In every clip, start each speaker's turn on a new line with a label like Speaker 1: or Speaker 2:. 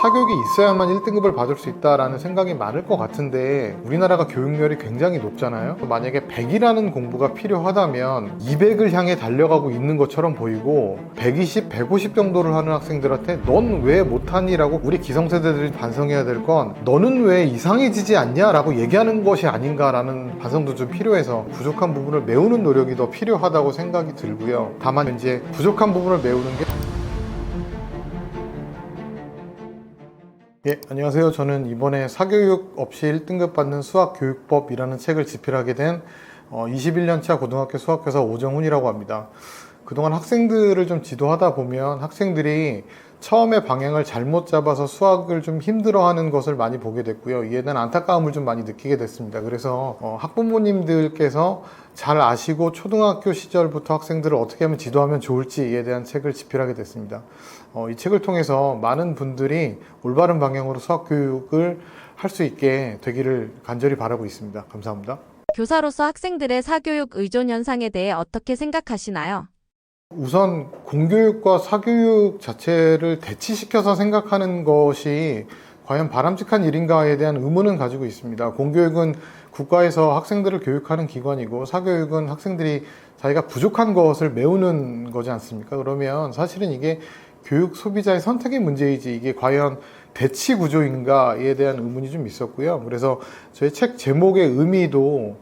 Speaker 1: 사교육이 있어야만 1등급을 받을 수 있다라는 생각이 많을 것 같은데 우리나라가 교육열이 굉장히 높잖아요. 만약에 100이라는 공부가 필요하다면 200을 향해 달려가고 있는 것처럼 보이고 120, 150 정도를 하는 학생들한테 넌 왜 못하니? 라고 우리 기성세대들이 반성해야 될 건 너는 왜 이상해지지 않냐? 라고 얘기하는 것이 아닌가라는 반성도 좀 필요해서 부족한 부분을 메우는 노력이 더 필요하다고 생각이 들고요. 다만 이제 부족한 부분을 메우는 게 안녕하세요. 저는 이번에 사교육 없이 1등급 받는 수학교육법이라는 책을 집필하게 된 21년차 고등학교 수학교사 오정훈이라고 합니다. 그동안 학생들을 좀 지도하다 보면 학생들이 처음에 방향을 잘못 잡아서 수학을 좀 힘들어하는 것을 많이 보게 됐고요. 이에 대한 안타까움을 좀 많이 느끼게 됐습니다. 그래서 학부모님들께서 잘 아시고 초등학교 시절부터 학생들을 어떻게 하면 지도하면 좋을지에 대한 책을 집필하게 됐습니다. 이 책을 통해서 많은 분들이 올바른 방향으로 수학교육을 할 수 있게 되기를 간절히 바라고 있습니다. 감사합니다.
Speaker 2: 교사로서 학생들의 사교육 의존 현상에 대해 어떻게 생각하시나요?
Speaker 1: 우선 공교육과 사교육 자체를 대치시켜서 생각하는 것이 과연 바람직한 일인가에 대한 의문은 가지고 있습니다. 공교육은 국가에서 학생들을 교육하는 기관이고 사교육은 학생들이 자기가 부족한 것을 메우는 거지 않습니까? 그러면 사실은 이게 교육 소비자의 선택의 문제이지 이게 과연 대치 구조인가에 대한 의문이 좀 있었고요. 그래서 저희 책 제목의 의미도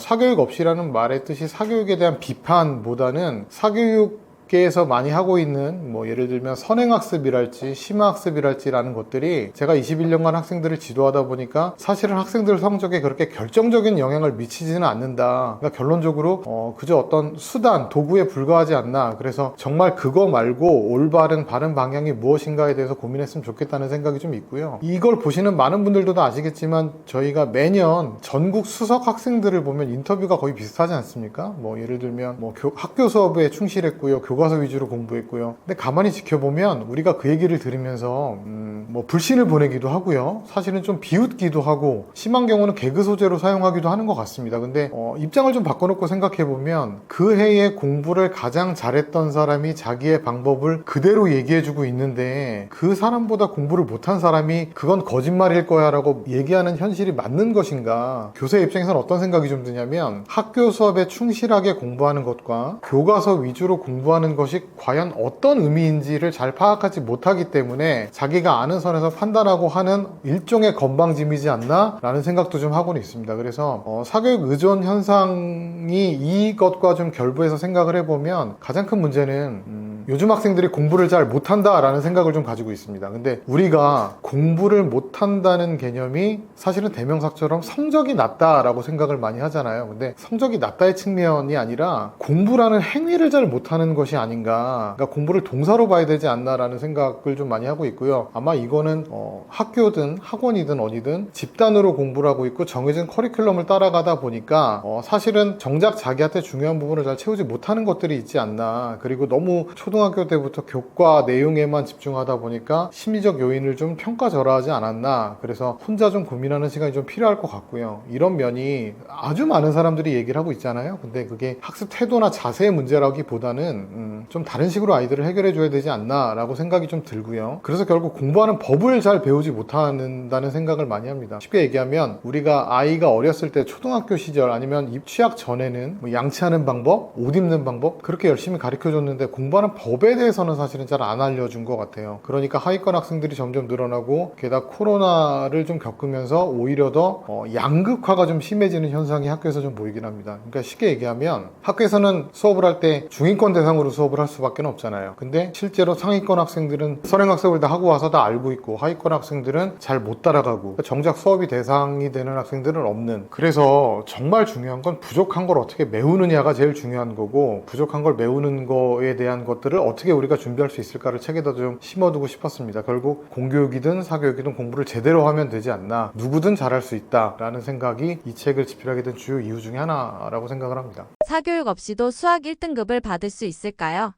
Speaker 1: 사교육 없이라는 말의 뜻이 사교육에 대한 비판보다는 사교육계에서 많이 하고 있는 예를 들면 선행학습이랄지 심화학습이랄지라는 것들이 제가 21년간 학생들을 지도하다 보니까 사실은 학생들 성적에 그렇게 결정적인 영향을 미치지는 않는다. 그러니까 결론적으로 그저 어떤 수단, 도구에 불과하지 않나. 그래서 정말 그거 말고 올바른 바른 방향이 무엇인가에 대해서 고민했으면 좋겠다는 생각이 좀 있고요. 이걸 보시는 많은 분들도 아시겠지만 저희가 매년 전국 수석 학생들을 보면 인터뷰가 거의 비슷하지 않습니까? 예를 들면 학교 수업에 충실했고요. 교과서 위주로 공부했고요. 근데 가만히 지켜보면 우리가 그 얘기를 들으면서 불신을 보내기도 하고요. 사실은 좀 비웃기도 하고 심한 경우는 개그 소재로 사용하기도 하는 것 같습니다. 근데 입장을 좀 바꿔놓고 생각해보면 그 해에 공부를 가장 잘했던 사람이 자기의 방법을 그대로 얘기해주고 있는데 그 사람보다 공부를 못한 사람이 그건 거짓말일 거야 라고 얘기하는 현실이 맞는 것인가. 교사의 입장에서는 어떤 생각이 좀 드냐면 학교 수업에 충실하게 공부하는 것과 교과서 위주로 공부하는 것이 과연 어떤 의미인지를 잘 파악하지 못하기 때문에 자기가 아는 선에서 판단하고 하는 일종의 건방짐이지 않나 라는 생각도 좀 하고는 있습니다. 그래서 사교육 의존 현상이 이것과 좀 결부해서 생각을 해보면 가장 큰 문제는 요즘 학생들이 공부를 잘 못한다 라는 생각을 좀 가지고 있습니다. 근데 우리가 공부를 못한다는 개념이 사실은 대명사처럼 성적이 낮다라고 생각을 많이 하잖아요. 근데 성적이 낮다의 측면이 아니라 공부라는 행위를 잘 못하는 것이 아닌가. 그러니까 공부를 동사로 봐야 되지 않나라는 생각을 좀 많이 하고 있고요. 아마 이거는 학교든 학원이든 어디든 집단으로 공부를 하고 있고 정해진 커리큘럼을 따라가다 보니까 사실은 정작 자기한테 중요한 부분을 잘 채우지 못하는 것들이 있지 않나. 그리고 너무 초등학교 때부터 교과 내용에만 집중하다 보니까 심리적 요인을 좀 평가절하하지 않았나. 그래서 혼자 좀 고민하는 시간이 좀 필요할 것 같고요. 이런 면이 아주 많은 사람들이 얘기를 하고 있잖아요. 근데 그게 학습 태도나 자세의 문제라기보다는 좀 다른 식으로 아이들을 해결해 줘야 되지 않나 라고 생각이 좀 들고요. 그래서 결국 공부하는 법을 잘 배우지 못한다는 생각을 많이 합니다. 쉽게 얘기하면 우리가 아이가 어렸을 때 초등학교 시절 아니면 입취학 전에는 양치하는 방법, 옷 입는 방법 그렇게 열심히 가르쳐 줬는데 공부하는 법에 대해서는 사실은 잘 안 알려준 것 같아요. 그러니까 하위권 학생들이 점점 늘어나고 게다가 코로나를 좀 겪으면서 오히려 더 양극화가 좀 심해지는 현상이 학교에서 좀 보이긴 합니다. 그러니까 쉽게 얘기하면 학교에서는 수업을 할 때 중위권 대상으로 수업을 할 수밖에 없잖아요. 근데 실제로 상위권 학생들은 선행학습을 다 하고 와서 다 알고 있고 하위권 학생들은 잘 못 따라가고 정작 수업이 대상이 되는 학생들은 없는. 그래서 정말 중요한 건 부족한 걸 어떻게 메우느냐가 제일 중요한 거고 부족한 걸 메우는 거에 대한 것들을 어떻게 우리가 준비할 수 있을까를 책에다 좀 심어두고 싶었습니다. 결국 공교육이든 사교육이든 공부를 제대로 하면 되지 않나. 누구든 잘할 수 있다라는 생각이 이 책을 집필하게 된 주요 이유 중에 하나라고 생각을 합니다.
Speaker 2: 사교육 없이도 수학 1등급을 받을 수 있을까요?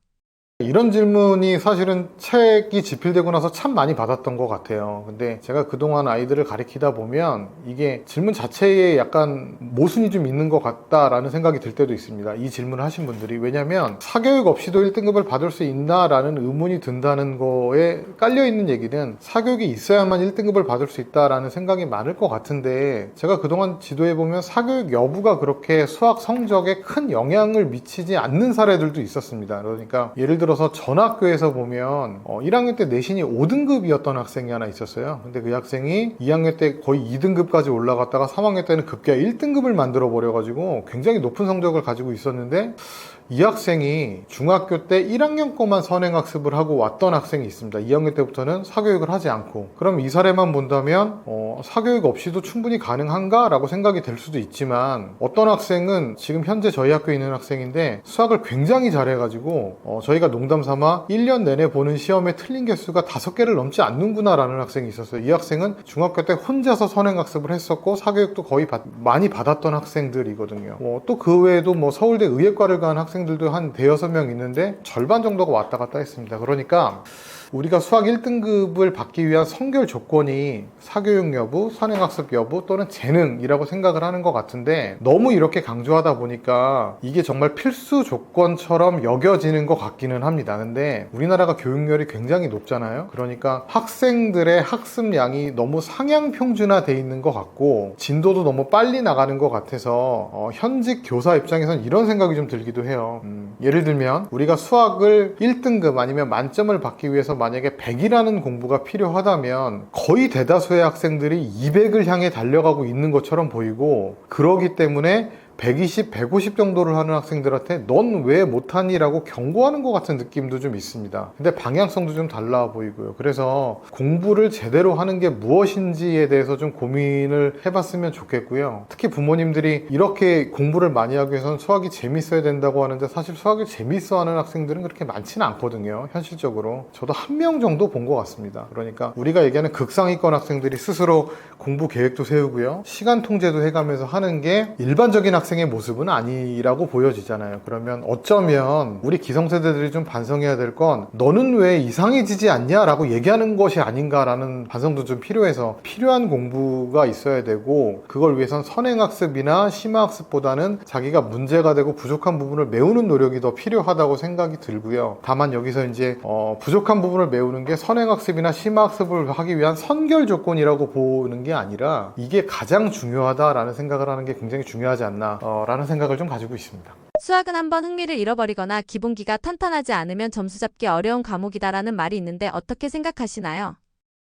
Speaker 1: 이런 질문이 사실은 책이 집필되고 나서 참 많이 받았던 것 같아요. 근데 제가 그동안 아이들을 가리키다 보면 이게 질문 자체에 약간 모순이 좀 있는 것 같다라는 생각이 들 때도 있습니다. 이 질문을 하신 분들이. 왜냐면 사교육 없이도 1등급을 받을 수 있나라는 의문이 든다는 거에 깔려있는 얘기는 사교육이 있어야만 1등급을 받을 수 있다라는 생각이 많을 것 같은데, 제가 그동안 지도해보면 사교육 여부가 그렇게 수학 성적에 큰 영향을 미치지 않는 사례들도 있었습니다. 그러니까 예를 들어서 전학교에서 보면 1학년 때 내신이 5등급이었던 학생이 하나 있었어요. 근데 그 학생이 2학년 때 거의 2등급까지 올라갔다가 3학년 때는 급기야 1등급을 만들어 버려가지고 굉장히 높은 성적을 가지고 있었는데, 이 학생이 중학교 때 1학년 거만 선행학습을 하고 왔던 학생이 있습니다. 2학년 때부터는 사교육을 하지 않고. 그럼 이 사례만 본다면 사교육 없이도 충분히 가능한가? 라고 생각이 될 수도 있지만, 어떤 학생은 지금 현재 저희 학교에 있는 학생인데 수학을 굉장히 잘해가지고 저희가 농담 삼아 1년 내내 보는 시험에 틀린 개수가 5개를 넘지 않는구나 라는 학생이 있었어요. 이 학생은 중학교 때 혼자서 선행학습을 했었고 사교육도 거의 많이 받았던 학생들이거든요. 또 그 외에도 서울대 의예과를 간 학생들도 한 대여섯 명 있는데 절반 정도가 왔다 갔다 했습니다. 그러니까 우리가 수학 1등급을 받기 위한 선결 조건이 사교육 여부, 선행학습 여부 또는 재능이라고 생각을 하는 것 같은데, 너무 이렇게 강조하다 보니까 이게 정말 필수 조건처럼 여겨지는 것 같기는 합니다. 근데 우리나라가 교육열이 굉장히 높잖아요. 그러니까 학생들의 학습량이 너무 상향 평준화돼 있는 것 같고 진도도 너무 빨리 나가는 것 같아서 현직 교사 입장에선 이런 생각이 좀 들기도 해요. 예를 들면 우리가 수학을 1등급 아니면 만점을 받기 위해서 만약에 100이라는 공부가 필요하다면 거의 대다수의 학생들이 200을 향해 달려가고 있는 것처럼 보이고, 그러기 때문에 120, 150 정도를 하는 학생들한테 넌 왜 못하니? 라고 경고하는 것 같은 느낌도 좀 있습니다. 근데 방향성도 좀 달라 보이고요. 그래서 공부를 제대로 하는 게 무엇인지에 대해서 좀 고민을 해봤으면 좋겠고요. 특히 부모님들이 이렇게 공부를 많이 하기 위해서는 수학이 재밌어야 된다고 하는데, 사실 수학을 재밌어 하는 학생들은 그렇게 많지는 않거든요. 현실적으로. 저도 한 명 정도 본 것 같습니다. 그러니까 우리가 얘기하는 극상위권 학생들이 스스로 공부 계획도 세우고요. 시간 통제도 해가면서 하는 게 일반적인 학생의 모습은 아니라고 보여지잖아요. 그러면 어쩌면 우리 기성세대들이 좀 반성해야 될 건, 너는 왜 이상해지지 않냐? 라고 얘기하는 것이 아닌가라는 반성도 좀 필요해서, 필요한 공부가 있어야 되고, 그걸 위해선 선행학습이나 심화학습보다는 자기가 문제가 되고 부족한 부분을 메우는 노력이 더 필요하다고 생각이 들고요. 다만 여기서 이제 부족한 부분을 메우는 게 선행학습이나 심화학습을 하기 위한 선결 조건이라고 보는 게 아니라 이게 가장 중요하다라는 생각을 하는 게 굉장히 중요하지 않나 라는 생각을 좀 가지고 있습니다.
Speaker 2: 수학은 한번 흥미를 잃어버리거나 기본기가 탄탄하지 않으면 점수 잡기 어려운 과목이다라는 말이 있는데 어떻게 생각하시나요?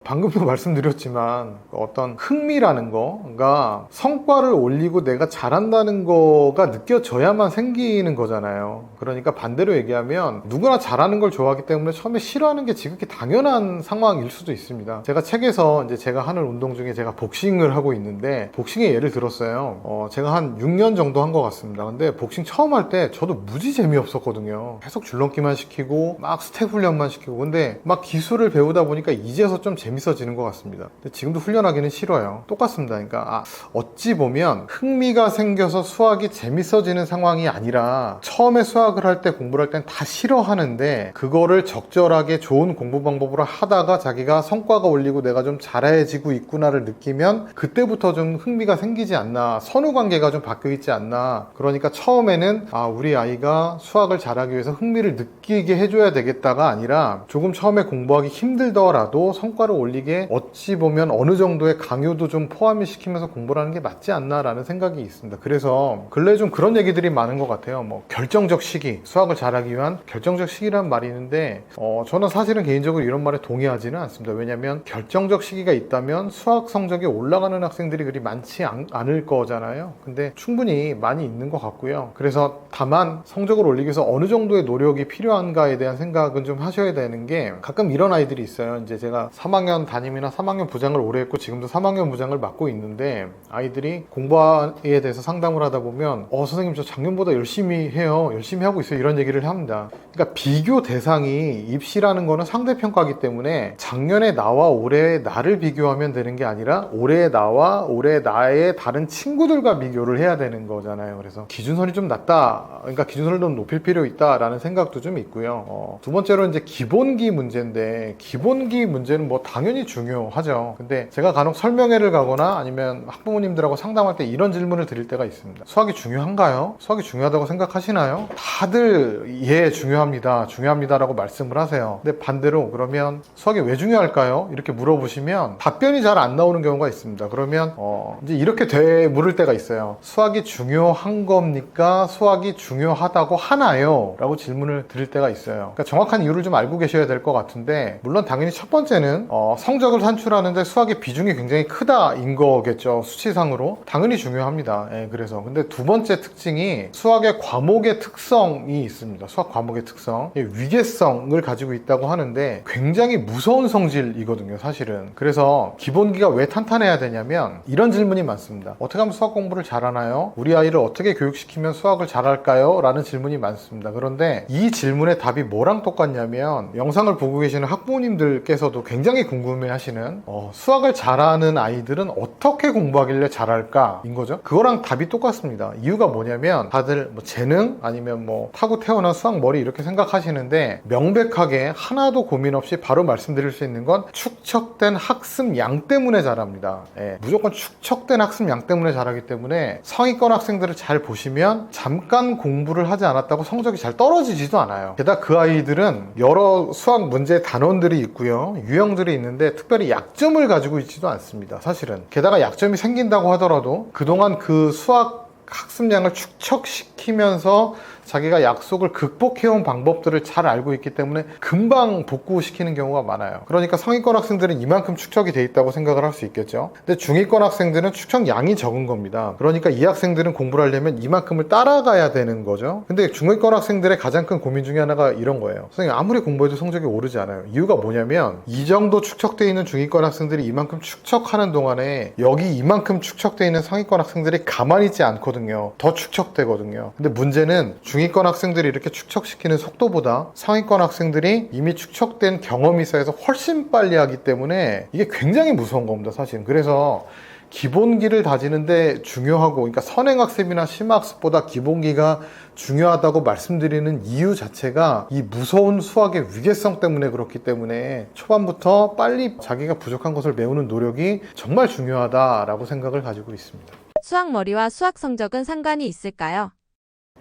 Speaker 1: 방금도 말씀드렸지만 어떤 흥미라는 거가 성과를 올리고 내가 잘한다는 거가 느껴져야만 생기는 거잖아요. 그러니까 반대로 얘기하면 누구나 잘하는 걸 좋아하기 때문에 처음에 싫어하는 게 지극히 당연한 상황일 수도 있습니다. 제가 책에서 이제 제가 하는 운동 중에 제가 복싱을 하고 있는데, 복싱의 예를 들었어요. 제가 한 6년 정도 한 것 같습니다. 근데 복싱 처음 할 때 저도 무지 재미없었거든요. 계속 줄넘기만 시키고 막 스텝 훈련만 시키고, 근데 막 기술을 배우다 보니까 이제서 좀 재밌어지는 것 같습니다. 근데 지금도 훈련하기는 싫어요. 똑같습니다. 그러니까 어찌 보면 흥미가 생겨서 수학이 재밌어지는 상황이 아니라, 처음에 수학을 할 때 공부를 할 땐 다 싫어하는데 그거를 적절하게 좋은 공부 방법으로 하다가 자기가 성과가 올리고 내가 좀 잘해지고 있구나를 느끼면 그때부터 좀 흥미가 생기지 않나, 선후관계가 좀 바뀌어 있지 않나. 그러니까 처음에는 우리 아이가 수학을 잘하기 위해서 흥미를 느끼게 해줘야 되겠다가 아니라, 조금 처음에 공부하기 힘들더라도 성과를 올리게 어찌 보면 어느 정도의 강요도 좀 포함을 시키면서 공부를 하는 게 맞지 않나라는 생각이 있습니다. 그래서 근래에 좀 그런 얘기들이 많은 것 같아요. 결정적 시기, 수학을 잘하기 위한 결정적 시기라는 말이 있는데 저는 사실은 개인적으로 이런 말에 동의하지는 않습니다. 왜냐하면 결정적 시기가 있다면 수학 성적이 올라가는 학생들이 그리 많지 않을 거잖아요. 근데 충분히 많이 있는 것 같고요. 그래서 다만 성적을 올리기 위해서 어느 정도의 노력이 필요한가에 대한 생각은 좀 하셔야 되는 게, 가끔 이런 아이들이 있어요. 이제 제가 3학년 2학년 담임이나 3학년 부장을 오래 했고 지금도 3학년 부장을 맡고 있는데 아이들이 공부에 대해서 상담을 하다 보면 선생님 저 작년보다 열심히 해요. 열심히 하고 있어요. 이런 얘기를 합니다. 그러니까 비교 대상이 입시라는 거는 상대평가이기 때문에 작년에 나와 올해의 나를 비교하면 되는 게 아니라 올해의 나와 올해 나의 다른 친구들과 비교를 해야 되는 거잖아요. 그래서 기준선이 좀 낮다. 그러니까 기준선을 좀 높일 필요 있다라는 생각도 좀 있고요. 두 번째로 이제 기본기 문제인데 기본기 문제는 뭐 당연히 중요하죠. 근데 제가 간혹 설명회를 가거나 아니면 학부모님들하고 상담할 때 이런 질문을 드릴 때가 있습니다. 수학이 중요한가요? 수학이 중요하다고 생각하시나요? 다들 예 중요합니다. 중요합니다라고 말씀을 하세요. 근데 반대로 그러면 수학이 왜 중요할까요? 이렇게 물어보시면 답변이 잘 안 나오는 경우가 있습니다. 그러면 이제 이렇게 물을 때가 있어요. 수학이 중요한 겁니까? 수학이 중요하다고 하나요? 라고 질문을 드릴 때가 있어요. 그러니까 정확한 이유를 좀 알고 계셔야 될 것 같은데 물론 당연히 첫 번째는 성적을 산출하는데 수학의 비중이 굉장히 크다인 거겠죠. 수치상으로 당연히 중요합니다. 예, 그래서 근데 두 번째 특징이 수학의 과목의 특성이 있습니다. 수학 과목의 특성, 위계성을 가지고 있다고 하는데 굉장히 무서운 성질이거든요, 사실은. 그래서 기본기가 왜 탄탄해야 되냐면 이런 질문이 많습니다. 어떻게 하면 수학 공부를 잘하나요? 우리 아이를 어떻게 교육시키면 수학을 잘할까요? 라는 질문이 많습니다. 그런데 이 질문의 답이 뭐랑 똑같냐면 영상을 보고 계시는 학부모님들께서도 굉장히 궁금해 하시는 수학을 잘하는 아이들은 어떻게 공부하길래 잘할까? 인 거죠. 그거랑 답이 똑같습니다. 이유가 뭐냐면 다들 뭐 재능 아니면 뭐 타고 태어난 수학 머리 이렇게 생각하시는데 명백하게 하나도 고민 없이 바로 말씀드릴 수 있는 건 축적된 학습량 때문에 잘합니다. 예, 무조건 축적된 학습량 때문에 잘하기 때문에 상위권 학생들을 잘 보시면 잠깐 공부를 하지 않았다고 성적이 잘 떨어지지도 않아요. 게다가 그 아이들은 여러 수학 문제 단원들이 있고요. 유형들이 있는데 특별히 약점을 가지고 있지도 않습니다. 사실은. 게다가 약점이 생긴다고 하더라도 그동안 그 수학 학습량을 축적시키면서 자기가 약속을 극복해온 방법들을 잘 알고 있기 때문에 금방 복구시키는 경우가 많아요. 그러니까 상위권 학생들은 이만큼 축적이 돼 있다고 생각을 할 수 있겠죠. 근데 중위권 학생들은 축적량이 적은 겁니다. 그러니까 이 학생들은 공부를 하려면 이만큼을 따라가야 되는 거죠. 근데 중위권 학생들의 가장 큰 고민 중에 하나가 이런 거예요. 선생님 아무리 공부해도 성적이 오르지 않아요. 이유가 뭐냐면 이 정도 축적돼 있는 중위권 학생들이 이만큼 축적하는 동안에 여기 이만큼 축적돼 있는 상위권 학생들이 가만히 있지 않거든요. 더 축적되거든요. 근데 문제는 중위권 학생들이 이렇게 축적시키는 속도보다 상위권 학생들이 이미 축적된 경험이 쌓여서 훨씬 빨리 하기 때문에 이게 굉장히 무서운 겁니다, 사실. 그래서 기본기를 다지는데 중요하고, 그러니까 선행학습이나 심화학습보다 기본기가 중요하다고 말씀드리는 이유 자체가 이 무서운 수학의 위계성 때문에 그렇기 때문에 초반부터 빨리 자기가 부족한 것을 메우는 노력이 정말 중요하다라고 생각을 가지고 있습니다.
Speaker 2: 수학 머리와 수학 성적은 상관이 있을까요?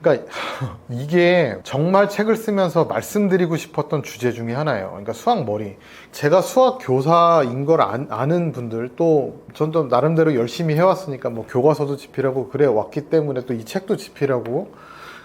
Speaker 1: 그러니까 이게 정말 책을 쓰면서 말씀드리고 싶었던 주제 중에 하나예요. 그러니까 수학 머리. 제가 수학 교사인 걸 아는 분들, 또 전도 나름대로 열심히 해왔으니까 뭐 교과서도 집필하고 그래 왔기 때문에 또 이 책도 집필하고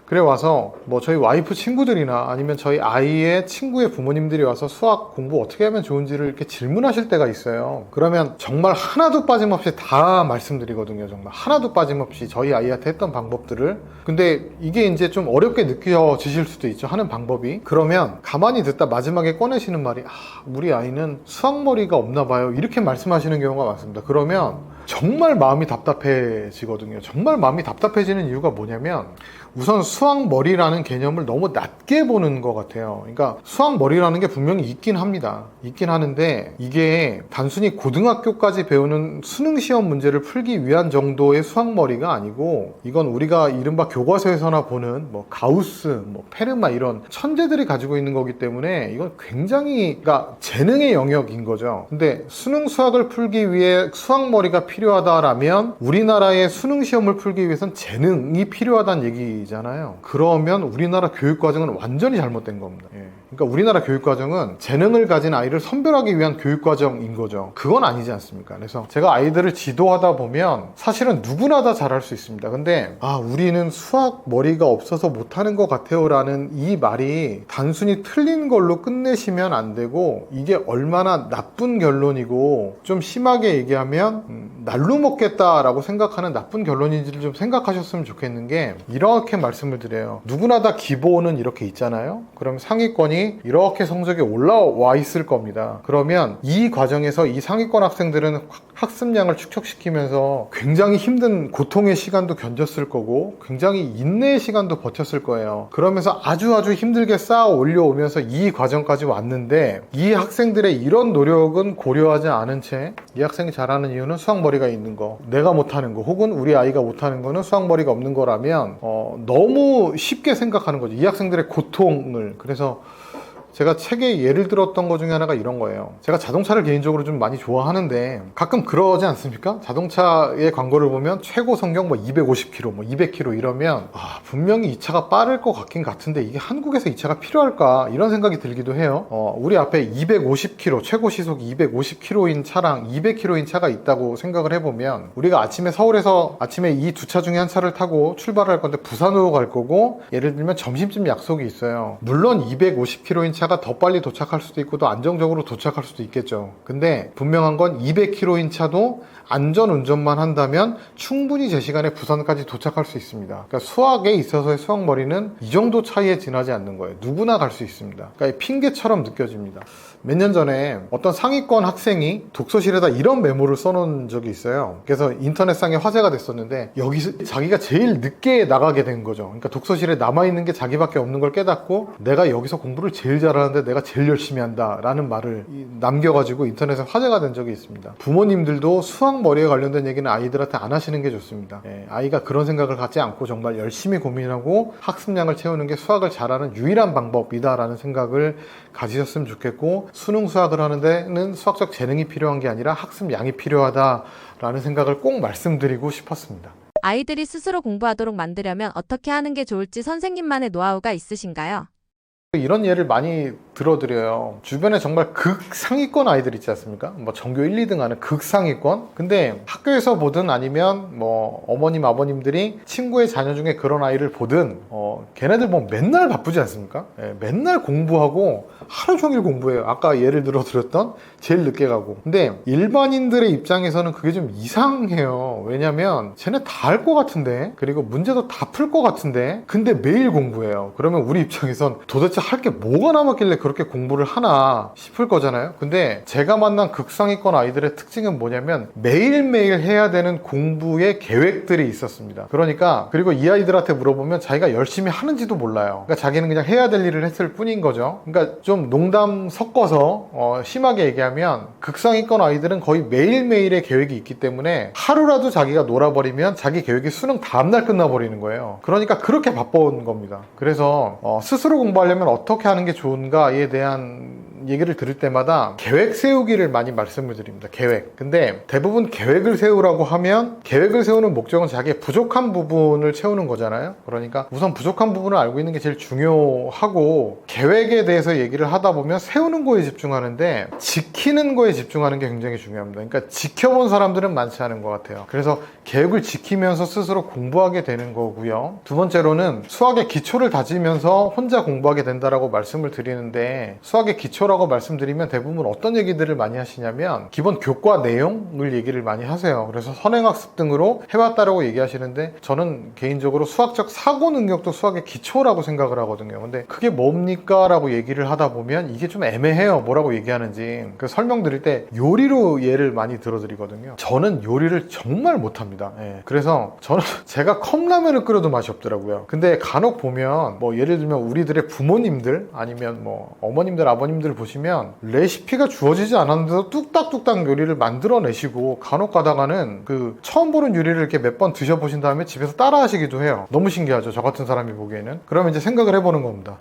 Speaker 1: 그래 와서 뭐 저희 와이프 친구들이나 아니면 저희 아이의 친구의 부모님들이 와서 수학 공부 어떻게 하면 좋은지를 이렇게 질문하실 때가 있어요. 그러면 정말 하나도 빠짐없이 다 말씀드리거든요. 정말 하나도 빠짐없이 저희 아이한테 했던 방법들을. 근데 이게 이제 좀 어렵게 느껴지실 수도 있죠. 하는 방법이. 그러면 가만히 듣다 마지막에 꺼내시는 말이 우리 아이는 수학머리가 없나 봐요. 이렇게 말씀하시는 경우가 많습니다. 그러면 정말 마음이 답답해지거든요. 정말 마음이 답답해지는 이유가 뭐냐면 우선 수학머리라는 개념을 너무 낮게 보는 것 같아요. 그러니까 수학머리라는 게 분명히 있긴 합니다. 있긴 하는데 이게 단순히 고등학교까지 배우는 수능시험 문제를 풀기 위한 정도의 수학머리가 아니고 이건 우리가 이른바 교과서에서나 보는 뭐 가우스, 뭐 페르마 이런 천재들이 가지고 있는 거기 때문에 이건 굉장히 그러니까 재능의 영역인 거죠. 근데 수능 수학을 풀기 위해 수학머리가 필요하다라면 우리나라의 수능시험을 풀기 위해선 재능이 필요하다는 얘기잖아요. 그러면 우리나라 교육과정은 완전히 잘못된 겁니다. 그러니까 우리나라 교육과정은 재능을 가진 아이를 선별하기 위한 교육과정인 거죠. 그건 아니지 않습니까? 그래서 제가 아이들을 지도하다 보면 사실은 누구나 다 잘할 수 있습니다. 근데 우리는 수학 머리가 없어서 못하는 것 같아요 라는 이 말이 단순히 틀린 걸로 끝내시면 안 되고 이게 얼마나 나쁜 결론이고 좀 심하게 얘기하면 날로 먹겠다라고 생각하는 나쁜 결론인지를 좀 생각하셨으면 좋겠는 게, 이렇게 말씀을 드려요. 누구나 다 기본은 이렇게 있잖아요. 그럼 상위권이 이렇게 성적이 올라와 있을 겁니다. 그러면 이 과정에서 이 상위권 학생들은 학습량을 축적시키면서 굉장히 힘든 고통의 시간도 견뎠을 거고 굉장히 인내의 시간도 버텼을 거예요. 그러면서 아주 힘들게 쌓아 올려오면서 이 과정까지 왔는데, 이 학생들의 이런 노력은 고려하지 않은 채 이 학생이 잘하는 이유는 수학머리가 있는 거, 내가 못하는 거, 혹은 우리 아이가 못하는 거는 수학머리가 없는 거라면 너무 쉽게 생각하는 거죠, 이 학생들의 고통을. 그래서 제가 책에 예를 들었던 것 중에 하나가 이런 거예요. 제가 자동차를 개인적으로 좀 많이 좋아하는데 가끔 그러지 않습니까? 자동차의 광고를 보면 최고 성경 250km, 200km 이러면 분명히 이 차가 빠를 것 같긴 같은데 이게 한국에서 이 차가 필요할까? 이런 생각이 들기도 해요. 우리 앞에 250km, 최고 시속 250km인 차랑 200km인 차가 있다고 생각을 해보면, 우리가 아침에 서울에서 아침에 이 두 차 중에 한 차를 타고 출발을 할 건데 부산으로 갈 거고, 예를 들면 점심쯤 약속이 있어요. 물론 250km인 차가 더 빨리 도착할 수도 있고 더 안정적으로 도착할 수도 있겠죠. 근데 분명한 건 200km인 차도 안전 운전만 한다면 충분히 제 시간에 부산까지 도착할 수 있습니다. 그러니까 수학에 있어서의 수학머리는 이 정도 차이에 지나지 않는 거예요. 누구나 갈 수 있습니다. 그러니까 핑계처럼 느껴집니다. 몇 년 전에 어떤 상위권 학생이 독서실에다 이런 메모를 써놓은 적이 있어요. 그래서 인터넷상에 화제가 됐었는데, 여기서 자기가 제일 늦게 나가게 된 거죠. 그러니까 독서실에 남아있는 게 자기밖에 없는 걸 깨닫고, 내가 여기서 공부를 제일 잘하는데 내가 제일 열심히 한다 라는 말을 남겨가지고 인터넷에 화제가 된 적이 있습니다. 부모님들도 수학머리에 관련된 얘기는 아이들한테 안 하시는 게 좋습니다. 아이가 그런 생각을 갖지 않고 정말 열심히 고민하고 학습량을 채우는 게 수학을 잘하는 유일한 방법이다 라는 생각을 가지셨으면 좋겠고, 수능 수학을 하는 데는 수학적 재능이 필요한 게 아니라 학습량이 필요하다라는 생각을 꼭 말씀드리고 싶었습니다.
Speaker 2: 아이들이 스스로 공부하도록 만들려면 어떻게 하는 게 좋을지 선생님만의 노하우가 있으신가요?
Speaker 1: 이런 예를 많이 들어드려요. 주변에 정말 극상위권 아이들 있지 않습니까? 전교 1, 2등 하는 극상위권? 근데 학교에서 보든 아니면 어머님, 아버님들이 친구의 자녀 중에 그런 아이를 보든 걔네들 맨날 바쁘지 않습니까? 맨날 공부하고 하루 종일 공부해요. 아까 예를 들어 드렸던 제일 늦게 가고. 근데 일반인들의 입장에서는 그게 좀 이상해요. 왜냐면 쟤네 다 할 것 같은데, 그리고 문제도 다 풀 것 같은데, 근데 매일 공부해요. 그러면 우리 입장에선 도대체 할 게 뭐가 남았길래 그렇게 공부를 하나 싶을 거잖아요. 근데 제가 만난 극상위권 아이들의 특징은 뭐냐면 매일매일 해야 되는 공부의 계획들이 있었습니다. 그리고 이 아이들한테 물어보면 자기가 열심히 하는지도 몰라요. 그러니까 자기는 그냥 해야 될 일을 했을 뿐인 거죠. 그러니까 좀 농담 섞어서 심하게 얘기하면, 극상위권 아이들은 거의 매일매일의 계획이 있기 때문에 하루라도 자기가 놀아버리면 자기 계획이 수능 다음날 끝나버리는 거예요. 그러니까 그렇게 바쁜 겁니다. 그래서 스스로 공부하려면 어떻게 하는 게 좋은가에 대한 얘기를 들을 때마다 계획 세우기를 많이 말씀을 드립니다. 계획. 근데 대부분 계획을 세우라고 하면, 계획을 세우는 목적은 자기의 부족한 부분을 채우는 거잖아요. 그러니까 우선 부족한 부분을 알고 있는 게 제일 중요하고, 계획에 대해서 얘기를 하다 보면 세우는 거에 집중하는데 지키는 거에 집중하는 게 굉장히 중요합니다. 그러니까 지켜본 사람들은 많지 않은 것 같아요. 그래서 계획을 지키면서 스스로 공부하게 되는 거고요. 두 번째로는 수학의 기초를 다지면서 혼자 공부하게 된다라고 말씀을 드리는데, 수학의 기초라고 말씀드리면 대부분 어떤 얘기들을 많이 하시냐면 기본 교과 내용을 얘기를 많이 하세요. 그래서 선행학습 등으로 해왔다라고 얘기하시는데, 저는 개인적으로 수학적 사고 능력도 수학의 기초라고 생각을 하거든요. 근데 그게 뭡니까? 라고 얘기를 하다 보면 이게 좀 애매해요. 뭐라고 얘기하는지. 그 설명드릴 때 요리로 예를 많이 들어드리거든요. 저는 요리를 정말 못합니다. 그래서 저는 제가 컵라면을 끓여도 맛이 없더라고요. 근데 간혹 보면 예를 들면 우리들의 부모님들 아니면 어머님들, 아버님들 보시면 레시피가 주어지지 않았는데도 뚝딱뚝딱 요리를 만들어내시고, 간혹 가다가는 처음 보는 요리를 이렇게 몇 번 드셔보신 다음에 집에서 따라 하시기도 해요. 너무 신기하죠, 저 같은 사람이 보기에는. 그러면 이제 생각을 해보는 겁니다.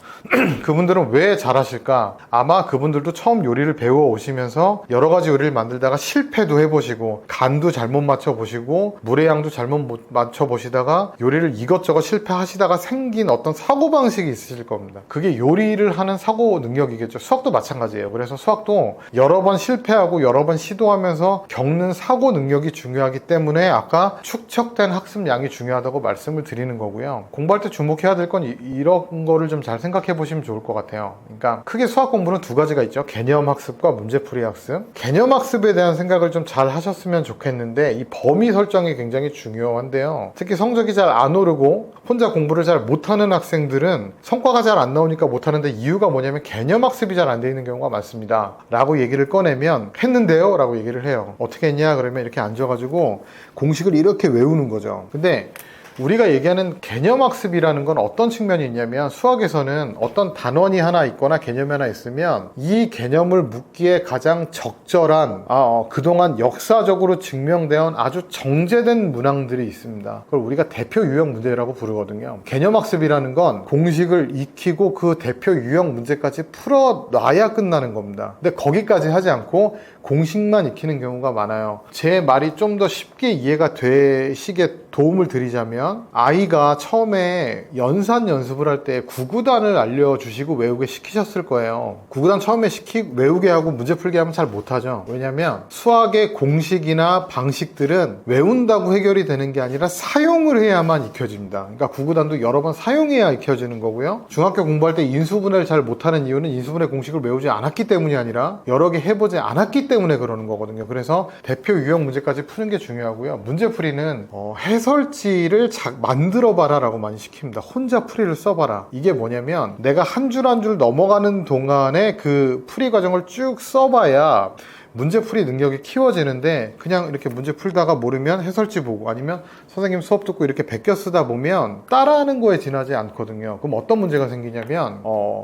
Speaker 1: 그분들은 왜 잘하실까? 아마 그분들도 처음 요리를 배워 오시면서 여러 가지 요리를 만들다가 실패도 해보시고, 간도 잘못 맞춰보시고, 물의 양도 잘못 맞춰보시다가 요리를 이것저것 실패하시다가 생긴 어떤 사고방식이 있으실 겁니다. 그게 요리를 하는 사고 능력이겠죠. 수학도 마찬가지예요. 마찬가지예요. 그래서 수학도 여러 번 실패하고 여러 번 시도하면서 겪는 사고 능력이 중요하기 때문에 아까 축적된 학습량이 중요하다고 말씀을 드리는 거고요. 공부할 때 주목해야 될 건 이런 거를 좀 잘 생각해 보시면 좋을 것 같아요. 그러니까 크게 수학 공부는 두 가지가 있죠. 개념 학습과 문제풀이 학습. 개념 학습에 대한 생각을 좀 잘 하셨으면 좋겠는데 이 범위 설정이 굉장히 중요한데요. 특히 성적이 잘 안 오르고 혼자 공부를 잘 못하는 학생들은 성과가 잘 안 나오니까 못하는데 이유가 뭐냐면 개념 학습이 잘 안 돼 있는 경우가 많습니다. 라고 얘기를 꺼내면 했는데요? 라고 얘기를 해요. 어떻게 했냐? 그러면 이렇게 앉아가지고 공식을 이렇게 외우는 거죠. 근데 우리가 얘기하는 개념 학습이라는 건 어떤 측면이 있냐면 수학에서는 어떤 단원이 하나 있거나 개념이 하나 있으면 이 개념을 묻기에 가장 적절한 그동안 역사적으로 증명되어 아주 정제된 문항들이 있습니다. 그걸 우리가 대표 유형 문제라고 부르거든요. 개념 학습이라는 건 공식을 익히고 그 대표 유형 문제까지 풀어놔야 끝나는 겁니다. 근데 거기까지 하지 않고 공식만 익히는 경우가 많아요. 제 말이 좀 더 쉽게 이해가 되시게 도움을 드리자면 아이가 처음에 연산 연습을 할 때 구구단을 알려주시고 외우게 시키셨을 거예요. 구구단 처음에 외우게 하고 문제 풀게 하면 잘 못하죠. 왜냐면 수학의 공식이나 방식들은 외운다고 해결이 되는 게 아니라 사용을 해야만 익혀집니다. 그러니까 구구단도 여러 번 사용해야 익혀지는 거고요. 중학교 공부할 때 인수분해를 잘 못하는 이유는 인수분해 공식을 외우지 않았기 때문이 아니라 여러 개 해보지 않았기 때문에 그러는 거거든요. 그래서 대표 유형 문제까지 푸는 게 중요하고요. 문제풀이는 해설지를 만들어봐라 라고 많이 시킵니다. 혼자 풀이를 써봐라. 이게 뭐냐면 내가 한 줄 한 줄 넘어가는 동안에 그 풀이 과정을 쭉 써봐야 문제풀이 능력이 키워지는데 그냥 이렇게 문제 풀다가 모르면 해설지 보고 아니면 선생님 수업 듣고 이렇게 베껴 쓰다 보면 따라하는 거에 지나지 않거든요. 그럼 어떤 문제가 생기냐면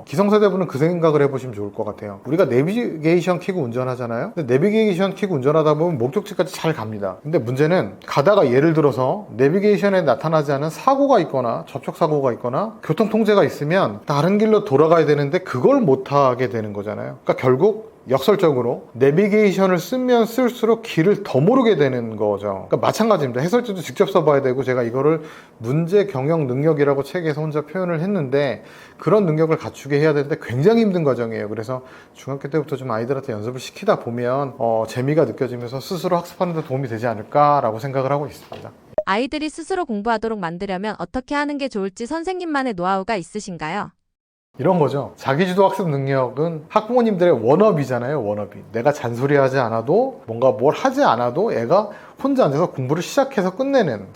Speaker 1: 기성세대분은 그 생각을 해보시면 좋을 것 같아요. 우리가 내비게이션 켜고 운전하잖아요. 근데 내비게이션 켜고 운전하다 보면 목적지까지 잘 갑니다. 근데 문제는 가다가 예를 들어서 내비게이션에 나타나지 않은 사고가 있거나 접촉사고가 있거나 교통통제가 있으면 다른 길로 돌아가야 되는데 그걸 못하게 되는 거잖아요. 그러니까 결국 역설적으로 내비게이션을 쓰면 쓸수록 길을 더 모르게 되는 거죠. 그러니까 마찬가지입니다. 해설지도 직접 써봐야 되고 제가 이거를 문제 경영 능력이라고 책에서 혼자 표현을 했는데 그런 능력을 갖추게 해야 되는데 굉장히 힘든 과정이에요. 그래서 중학교 때부터 좀 아이들한테 연습을 시키다 보면 재미가 느껴지면서 스스로 학습하는 데 도움이 되지 않을까라고 생각을 하고 있습니다.
Speaker 2: 아이들이 스스로 공부하도록 만들려면 어떻게 하는 게 좋을지 선생님만의 노하우가 있으신가요?
Speaker 1: 이런 거죠. 자기주도 학습 능력은 학부모님들의 워너비잖아요. 워너비. 내가 잔소리하지 않아도 뭔가 뭘 하지 않아도 애가 혼자 앉아서 공부를 시작해서 끝내는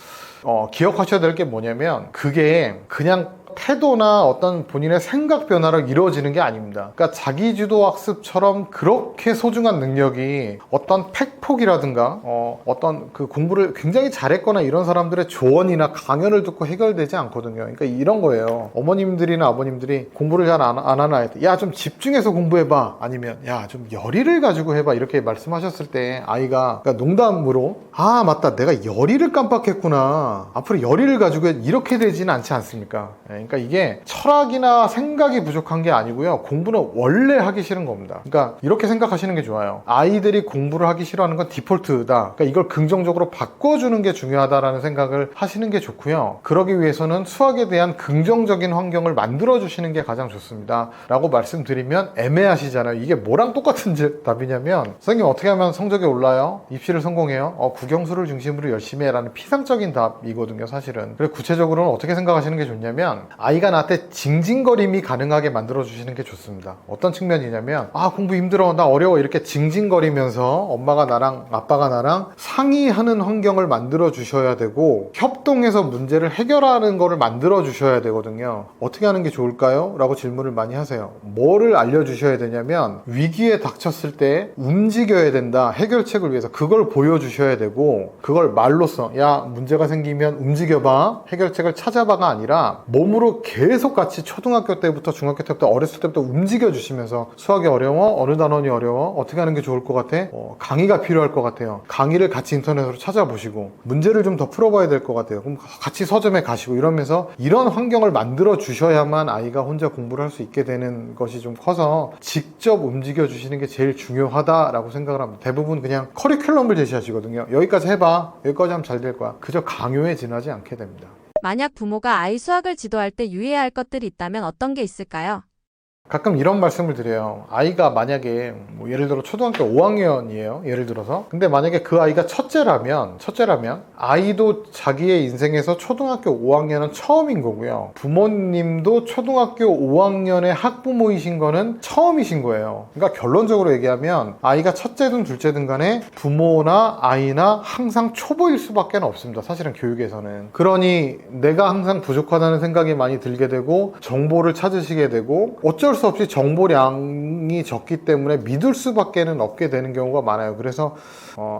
Speaker 1: 기억하셔야 될 게 뭐냐면 그게 그냥 태도나 어떤 본인의 생각 변화로 이루어지는 게 아닙니다. 그러니까 자기주도 학습처럼 그렇게 소중한 능력이 어떤 팩폭이라든가 어떤 그 공부를 굉장히 잘했거나 이런 사람들의 조언이나 강연을 듣고 해결되지 않거든요. 그러니까 이런 거예요. 어머님들이나 아버님들이 공부를 잘 안 하는 아이들, 야, 좀 집중해서 공부해봐. 아니면 야, 좀 열의를 가지고 해봐. 이렇게 말씀하셨을 때 아이가 그러니까 농담으로 아, 맞다. 내가 열의를 깜빡했구나. 앞으로 열의를 가지고 이렇게 되지는 않지 않습니까? 그러니까 이게 철학이나 생각이 부족한 게 아니고요. 공부는 원래 하기 싫은 겁니다. 그러니까 이렇게 생각하시는 게 좋아요. 아이들이 공부를 하기 싫어하는 건 디폴트다. 그러니까 이걸 긍정적으로 바꿔주는 게 중요하다라는 생각을 하시는 게 좋고요. 그러기 위해서는 수학에 대한 긍정적인 환경을 만들어주시는 게 가장 좋습니다. 라고 말씀드리면 애매하시잖아요. 이게 뭐랑 똑같은 답이냐면 선생님 어떻게 하면 성적이 올라요? 입시를 성공해요? 국영수를 중심으로 열심히 해라는 피상적인 답이거든요. 사실은. 그래서 구체적으로는 어떻게 생각하시는 게 좋냐면 아이가 나한테 징징거림이 가능하게 만들어주시는 게 좋습니다. 어떤 측면이냐면 공부 힘들어, 나 어려워 이렇게 징징거리면서 엄마가 나랑 아빠가 나랑 상의하는 환경을 만들어 주셔야 되고 협동해서 문제를 해결하는 거를 만들어 주셔야 되거든요. 어떻게 하는 게 좋을까요? 라고 질문을 많이 하세요. 뭐를 알려주셔야 되냐면 위기에 닥쳤을 때 움직여야 된다. 해결책을 위해서 그걸 보여주셔야 되고 그걸 말로써 야, 문제가 생기면 움직여봐. 해결책을 찾아봐가 아니라 몸으로 계속 같이 초등학교 때부터 중학교 때부터 어렸을 때부터 움직여 주시면서 수학이 어려워? 어느 단원이 어려워? 어떻게 하는 게 좋을 것 같아? 강의가 필요할 것 같아요. 강의를 같이 인터넷으로 찾아보시고 문제를 좀 더 풀어봐야 될 것 같아요. 그럼 같이 서점에 가시고 이러면서 이런 환경을 만들어 주셔야만 아이가 혼자 공부를 할 수 있게 되는 것이 좀 커서 직접 움직여 주시는 게 제일 중요하다라고 생각을 합니다. 대부분 그냥 커리큘럼을 제시하시거든요. 여기까지 해봐. 여기까지 하면 잘 될 거야. 그저 강요에 지나지 않게 됩니다.
Speaker 2: 만약 부모가 아이 수학을 지도할 때 유의해야 할 것들이 있다면 어떤 게 있을까요?
Speaker 1: 가끔 이런 말씀을 드려요. 아이가 만약에 뭐 예를 들어 초등학교 5학년이에요. 예를 들어서. 근데 만약에 그 아이가 첫째라면 아이도 자기의 인생에서 초등학교 5학년은 처음인 거고요. 부모님도 초등학교 5학년의 학부모이신 거는 처음이신 거예요. 그러니까 결론적으로 얘기하면 아이가 첫째든 둘째든 간에 부모나 아이나 항상 초보일 수밖에 없습니다. 사실은 교육에서는. 그러니 내가 항상 부족하다는 생각이 많이 들게 되고 정보를 찾으시게 되고 어쩔 수 없이 정보량이 적기 때문에 믿을 수밖에 없게 되는 경우가 많아요. 그래서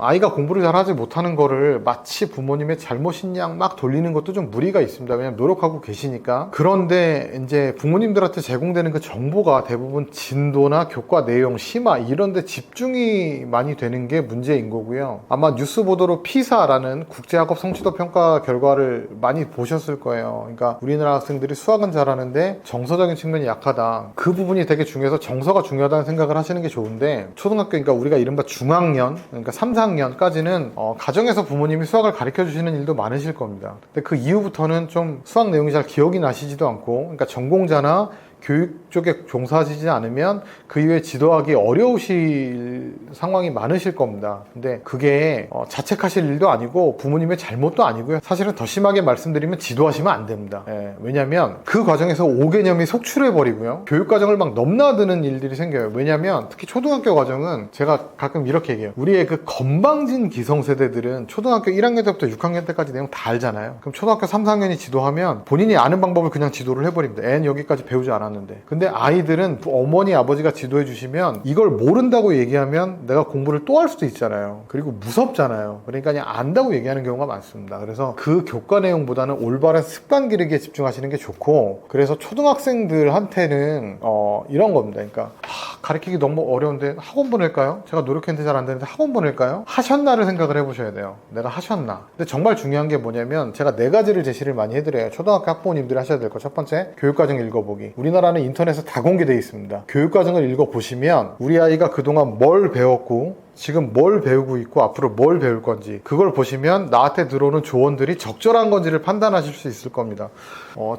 Speaker 1: 아이가 공부를 잘 하지 못하는 거를 마치 부모님의 잘못인 양 막 돌리는 것도 좀 무리가 있습니다. 왜냐면 노력하고 계시니까. 그런데 이제 부모님들한테 제공되는 그 정보가 대부분 진도나 교과 내용, 심화 이런 데 집중이 많이 되는 게 문제인 거고요. 아마 뉴스 보도로 피사라는 국제학업 성취도 평가 결과를 많이 보셨을 거예요. 그러니까 우리나라 학생들이 수학은 잘하는데 정서적인 측면이 약하다. 그 부분이 되게 중요해서 정서가 중요하다는 생각을 하시는 게 좋은데 초등학교, 그러니까 우리가 이른바 중학년, 그러니까 3, 4학년까지는 가정에서 부모님이 수학을 가르쳐 주시는 일도 많으실 겁니다. 근데 그 이후부터는 좀 수학 내용이 잘 기억이 나시지도 않고, 그러니까 전공자나 교육 쪽에 종사하시지 않으면 그 이후에 지도하기 어려우실 상황이 많으실 겁니다. 근데 그게 자책하실 일도 아니고 부모님의 잘못도 아니고요. 사실은 더 심하게 말씀드리면 지도하시면 안 됩니다. 왜냐하면 그 과정에서 5개념이 속출해버리고요. 교육과정을 막 넘나드는 일들이 생겨요. 왜냐하면 특히 초등학교 과정은 제가 가끔 이렇게 얘기해요. 우리의 그 건방진 기성세대들은 초등학교 1학년 때부터 6학년 때까지 내용 다 알잖아요. 그럼 초등학교 3, 4학년이 지도하면 본인이 아는 방법을 그냥 지도를 해버립니다. 애는 여기까지 배우지 않았는데. 근데 아이들은 어머니 아버지가 지도해 주시면 이걸 모른다고 얘기하면 내가 공부를 또 할 수도 있잖아요. 그리고 무섭잖아요. 그러니까 그냥 안다고 얘기하는 경우가 많습니다. 그래서 그 교과 내용보다는 올바른 습관 기르기에 집중하시는 게 좋고, 그래서 초등학생들한테는 이런 겁니다. 그러니까 가르치기 너무 어려운데 학원 보낼까요? 제가 노력했는데 잘 안 되는데 학원 보낼까요? 하셨나를 생각을 해보셔야 돼요. 내가 하셨나? 근데 정말 중요한 게 뭐냐면 제가 4가지를 제시를 많이 해드려요. 초등학교 학부모님들이 하셔야 될 거. 첫 번째, 교육과정 읽어보기. 우리나라는 인터넷에 다 공개되어 있습니다. 교육과정을 읽어보시면 우리 아이가 그동안 뭘 배웠고 지금 뭘 배우고 있고 앞으로 뭘 배울 건지 그걸 보시면 나한테 들어오는 조언들이 적절한 건지를 판단하실 수 있을 겁니다.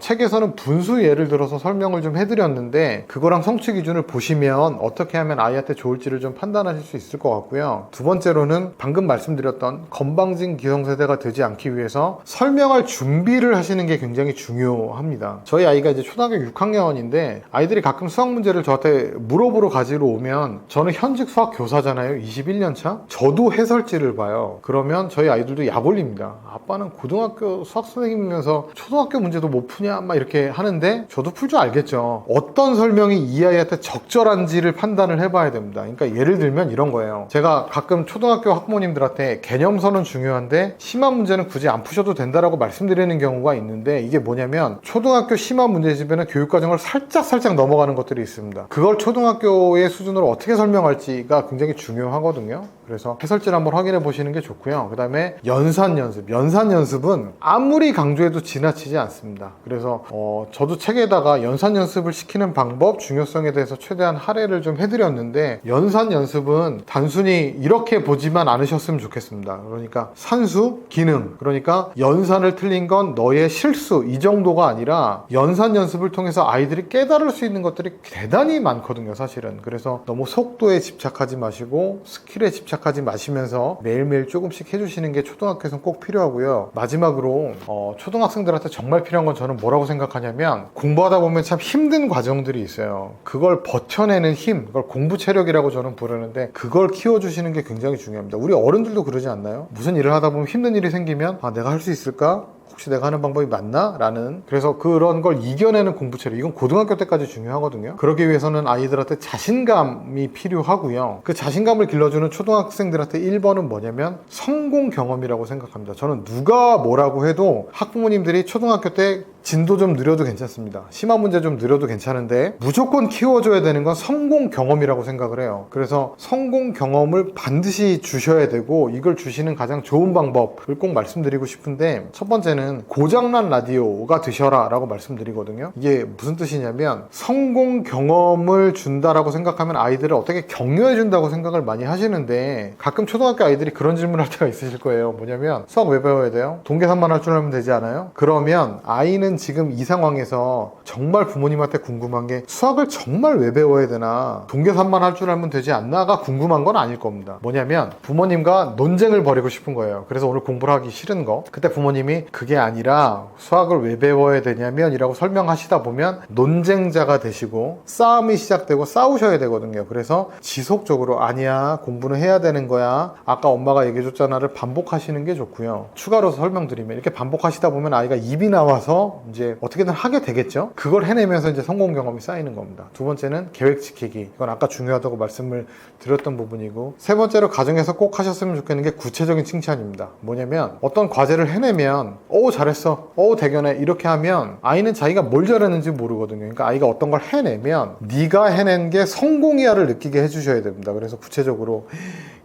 Speaker 1: 책에서는 분수 예를 들어서 설명을 좀 해드렸는데 그거랑 성취 기준을 보시면 어떻게 하면 아이한테 좋을지를 좀 판단하실 수 있을 것 같고요. 두 번째로는 방금 말씀드렸던 건방진 기성세대가 되지 않기 위해서 설명할 준비를 하시는 게 굉장히 중요합니다. 저희 아이가 이제 초등학교 6학년인데 아이들이 가끔 수학 문제를 저한테 물어보러 가지러 오면 저는 현직 수학 교사잖아요. 21년 차? 저도 해설지를 봐요. 그러면 저희 아이들도 약 올립니다. 아빠는 고등학교 수학 선생님이면서 초등학교 문제도 못 푸냐? 막 이렇게 하는데 저도 풀 줄 알겠죠. 어떤 설명이 이 아이한테 적절한지를 판단을 해봐야 됩니다. 그러니까 예를 들면 이런 거예요. 제가 가끔 초등학교 학부모님들한테 개념서는 중요한데 심화 문제는 굳이 안 푸셔도 된다라고 말씀드리는 경우가 있는데 이게 뭐냐면 초등학교 심화 문제집에는 교육과정을 살짝 넘어가는 것들이 있습니다. 그걸 초등학교의 수준으로 어떻게 설명할지가 굉장히 중요하거든요. 그래서 해설지를 한번 확인해 보시는 게 좋고요. 그 다음에 연산 연습은 아무리 강조해도 지나치지 않습니다. 그래서 저도 책에다가 연산 연습을 시키는 방법, 중요성에 대해서 최대한 할애를 좀 해드렸는데 연산 연습은 단순히 이렇게 보지만 않으셨으면 좋겠습니다. 그러니까 산수, 기능, 그러니까 연산을 틀린 건 너의 실수 이 정도가 아니라 연산 연습을 통해서 아이들이 깨달을 수 있는 것들이 대단히 많거든요, 사실은. 그래서 너무 속도에 집착하지 마시고 스킬에 집착하지 마시면서 매일매일 조금씩 해주시는 게 초등학교에서는 꼭 필요하고요. 마지막으로 초등학생들한테 정말 필요한 건 저는 뭐라고 생각하냐면 공부하다 보면 참 힘든 과정들이 있어요. 그걸 버텨내는 힘, 그걸 공부 체력이라고 저는 부르는데 그걸 키워주시는 게 굉장히 중요합니다. 우리 어른들도 그러지 않나요? 무슨 일을 하다 보면 힘든 일이 생기면 내가 할 수 있을까? 혹시 내가 하는 방법이 맞나? 라는, 그래서 그런 걸 이겨내는 공부 체력, 이건 고등학교 때까지 중요하거든요. 그러기 위해서는 아이들한테 자신감이 필요하고요. 그 자신감을 길러주는 초등학생들한테 1번은 뭐냐면 성공 경험이라고 생각합니다. 저는 누가 뭐라고 해도 학부모님들이 초등학교 때 진도 좀 느려도 괜찮습니다. 심화 문제 좀 느려도 괜찮은데 무조건 키워줘야 되는 건 성공 경험이라고 생각을 해요. 그래서 성공 경험을 반드시 주셔야 되고 이걸 주시는 가장 좋은 방법을 꼭 말씀드리고 싶은데 첫 번째는 고장난 라디오가 되셔라 라고 말씀드리거든요. 이게 무슨 뜻이냐면 성공 경험을 준다라고 생각하면 아이들을 어떻게 격려해 준다고 생각을 많이 하시는데 가끔 초등학교 아이들이 그런 질문을 할 때가 있으실 거예요. 뭐냐면 수학 왜 배워야 돼요? 동계산만 할 줄 알면 되지 않아요? 그러면 아이는 아이는 지금 이 상황에서 정말 부모님한테 궁금한 게 수학을 정말 왜 배워야 되나, 동계산만 할 줄 알면 되지 않나가 궁금한 건 아닐 겁니다. 뭐냐면 부모님과 논쟁을 벌이고 싶은 거예요. 그래서 오늘 공부를 하기 싫은 거, 그때 부모님이 그게 아니라 수학을 왜 배워야 되냐면 이라고 설명하시다 보면 논쟁자가 되시고 싸움이 시작되고 싸우셔야 되거든요. 그래서 지속적으로 아니야, 공부는 해야 되는 거야, 아까 엄마가 얘기해줬잖아를 반복하시는 게 좋고요. 추가로 설명드리면 이렇게 반복하시다 보면 아이가 입이 나와서 이제 어떻게든 하게 되겠죠. 그걸 해내면서 이제 성공 경험이 쌓이는 겁니다. 두 번째는 계획 지키기. 이건 아까 중요하다고 말씀을 드렸던 부분이고, 세 번째로 가정에서 꼭 하셨으면 좋겠는 게 구체적인 칭찬입니다. 뭐냐면 어떤 과제를 해내면 잘했어, 대견해, 이렇게 하면 아이는 자기가 뭘 잘했는지 모르거든요. 그러니까 아이가 어떤 걸 해내면 네가 해낸 게 성공이야를 느끼게 해주셔야 됩니다. 그래서 구체적으로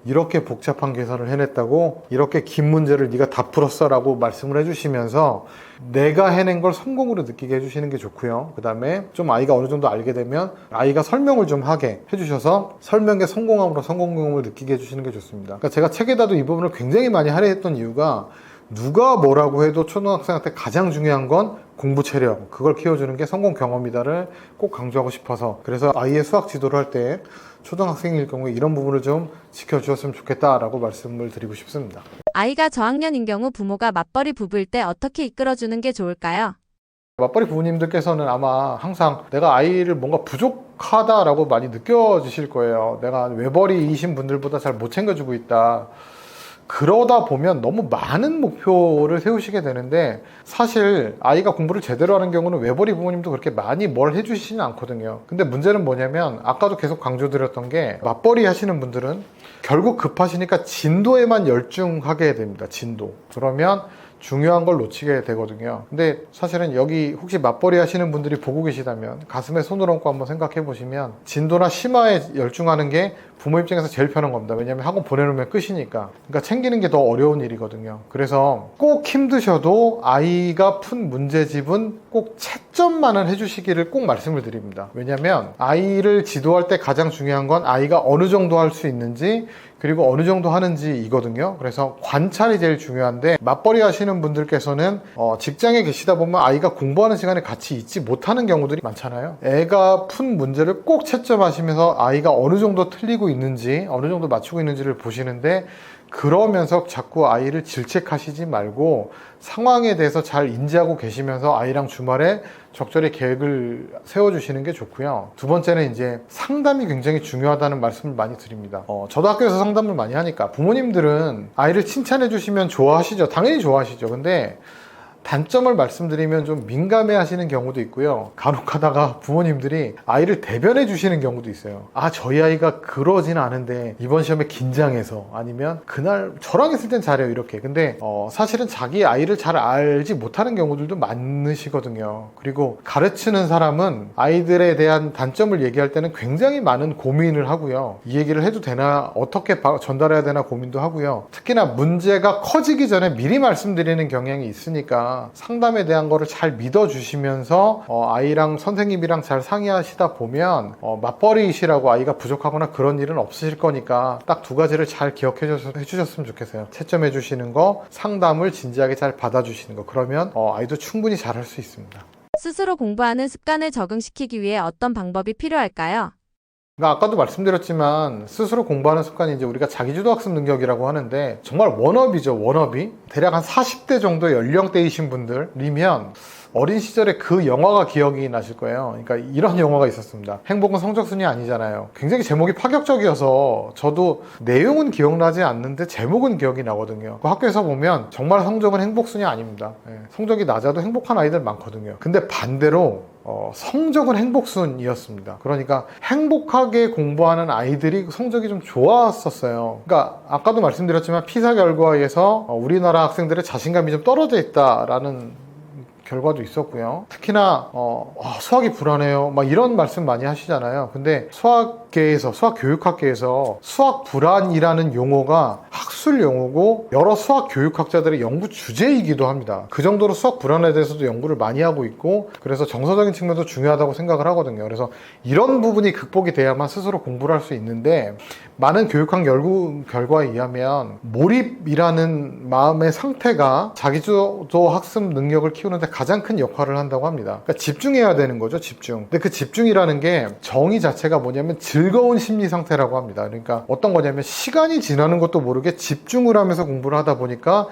Speaker 1: 이렇게 복잡한 계산을 해냈다고, 이렇게 긴 문제를 네가 다 풀었어 라고 말씀을 해주시면서 내가 해낸 걸 성공으로 느끼게 해주시는 게 좋고요. 그 다음에 좀 아이가 어느 정도 알게 되면 아이가 설명을 좀 하게 해주셔서 설명의 성공함으로 성공 경험을 느끼게 해주시는 게 좋습니다. 그러니까 제가 책에다도 이 부분을 굉장히 많이 할애했던 이유가, 누가 뭐라고 해도 초등학생한테 가장 중요한 건 공부 체력, 그걸 키워주는 게 성공 경험이다를 꼭 강조하고 싶어서, 그래서 아이의 수학 지도를 할 때 초등학생일 경우에 이런 부분을 좀 지켜주었으면 좋겠다라고 말씀을 드리고 싶습니다.
Speaker 2: 아이가 저학년인 경우 부모가 맞벌이 부부일 때 어떻게 이끌어주는 게 좋을까요?
Speaker 1: 맞벌이 부모님들께서는 아마 항상 내가 아이를 뭔가 부족하다라고 많이 느껴지실 거예요. 내가 외벌이이신 분들보다 잘 못 챙겨주고 있다. 그러다 보면 너무 많은 목표를 세우시게 되는데, 사실 아이가 공부를 제대로 하는 경우는 외벌이 부모님도 그렇게 많이 뭘 해주시지는 않거든요. 근데 문제는 뭐냐면, 아까도 계속 강조드렸던 게, 맞벌이 하시는 분들은 결국 급하시니까 진도에만 열중하게 됩니다. 진도. 그러면 중요한 걸 놓치게 되거든요. 근데 사실은 여기 혹시 맞벌이 하시는 분들이 보고 계시다면 가슴에 손을 얹고 한번 생각해 보시면, 진도나 심화에 열중하는 게 부모 입장에서 제일 편한 겁니다. 왜냐하면 학원 보내놓으면 끝이니까. 그러니까 챙기는 게 더 어려운 일이거든요. 그래서 꼭 힘드셔도 아이가 푼 문제집은 꼭 채점만은 해주시기를 꼭 말씀을 드립니다. 왜냐하면 아이를 지도할 때 가장 중요한 건 아이가 어느 정도 할 수 있는지, 그리고 어느 정도 하는지 이거든요. 그래서 관찰이 제일 중요한데, 맞벌이 하시는 분들께서는 직장에 계시다 보면 아이가 공부하는 시간에 같이 있지 못하는 경우들이 많잖아요. 애가 푼 문제를 꼭 채점하시면서 아이가 어느 정도 틀리고 있는지, 어느 정도 맞추고 있는지를 보시는데, 그러면서 자꾸 아이를 질책하시지 말고 상황에 대해서 잘 인지하고 계시면서 아이랑 주말에 적절히 계획을 세워주시는 게 좋고요. 두 번째는 이제 상담이 굉장히 중요하다는 말씀을 많이 드립니다. 저도 학교에서 상담을 많이 하니까 부모님들은 아이를 칭찬해 주시면 좋아하시죠. 당연히 좋아하시죠. 근데 단점을 말씀드리면 좀 민감해 하시는 경우도 있고요. 간혹 하다가 부모님들이 아이를 대변해 주시는 경우도 있어요. 저희 아이가 그러진 않은데 이번 시험에 긴장해서, 아니면 그날 저랑 있을 땐 잘해요, 이렇게. 근데 사실은 자기 아이를 잘 알지 못하는 경우들도 많으시거든요. 그리고 가르치는 사람은 아이들에 대한 단점을 얘기할 때는 굉장히 많은 고민을 하고요. 이 얘기를 해도 되나, 어떻게 전달해야 되나 고민도 하고요. 특히나 문제가 커지기 전에 미리 말씀드리는 경향이 있으니까 상담에 대한 거를 잘 믿어주시면서 아이랑 선생님이랑 잘 상의하시다 보면 맞벌이시라고 아이가 부족하거나 그런 일은 없으실 거니까 딱 두 가지를 잘 기억해 주셨으면 좋겠어요. 채점해 주시는 거, 상담을 진지하게 잘 받아주시는 거. 그러면 아이도 충분히 잘할 수 있습니다.
Speaker 2: 스스로 공부하는 습관을 적응시키기 위해 어떤 방법이 필요할까요?
Speaker 1: 그러니까 아까도 말씀드렸지만 스스로 공부하는 습관이 이제 우리가 자기주도 학습 능력이라고 하는데, 정말 워너비죠, 워너비. 대략 한 40대 정도 연령대이신 분들이면 어린 시절에 그 영화가 기억이 나실 거예요. 그러니까 이런 영화가 있었습니다. 행복은 성적순이 아니잖아요. 굉장히 제목이 파격적이어서 저도 내용은 기억나지 않는데 제목은 기억이 나거든요. 그 학교에서 보면 정말 성적은 행복순이 아닙니다. 성적이 낮아도 행복한 아이들 많거든요. 근데 반대로 성적은 행복순이었습니다. 그러니까 행복하게 공부하는 아이들이 성적이 좀 좋았었어요. 그러니까 아까도 말씀드렸지만 피사 결과에서 우리나라 학생들의 자신감이 좀 떨어져 있다라는 결과도 있었고요. 특히나 수학이 불안해요, 막 이런 말씀 많이 하시잖아요. 근데 수학 수학계에서, 수학 교육학계에서 수학 불안이라는 용어가 학술 용어고 여러 수학 교육학자들의 연구 주제이기도 합니다. 그 정도로 수학 불안에 대해서도 연구를 많이 하고 있고, 그래서 정서적인 측면도 중요하다고 생각을 하거든요. 그래서 이런 부분이 극복이 돼야만 스스로 공부를 할 수 있는데, 많은 교육학 연구 결과에 의하면 몰입이라는 마음의 상태가 자기주도 학습 능력을 키우는데 가장 큰 역할을 한다고 합니다. 그러니까 집중해야 되는 거죠, 집중. 근데 그 집중이라는 게 정의 자체가 뭐냐면 즐거운 심리 상태라고 합니다. 그러니까 어떤 거냐면 시간이 지나는 것도 모르게 집중을 하면서 공부를 하다 보니까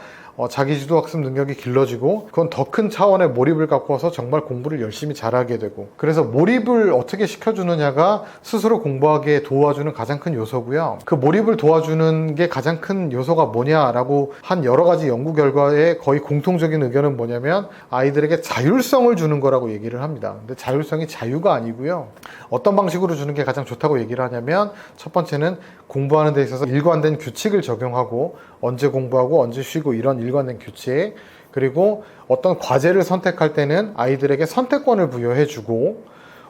Speaker 1: 자기주도 학습 능력이 길러지고, 그건 더 큰 차원의 몰입을 갖고 와서 정말 공부를 열심히 잘하게 되고, 그래서 몰입을 어떻게 시켜주느냐가 스스로 공부하기에 도와주는 가장 큰 요소고요. 그 몰입을 도와주는 게 가장 큰 요소가 뭐냐라고 한 여러 가지 연구 결과에 거의 공통적인 의견은 뭐냐면 아이들에게 자율성을 주는 거라고 얘기를 합니다. 근데 자율성이 자유가 아니고요. 어떤 방식으로 주는 게 가장 좋다고 얘기를 하냐면, 첫 번째는 공부하는 데 있어서 일관된 규칙을 적용하고, 언제 공부하고 언제 쉬고 이런 일관된 규칙, 그리고 어떤 과제를 선택할 때는 아이들에게 선택권을 부여해주고,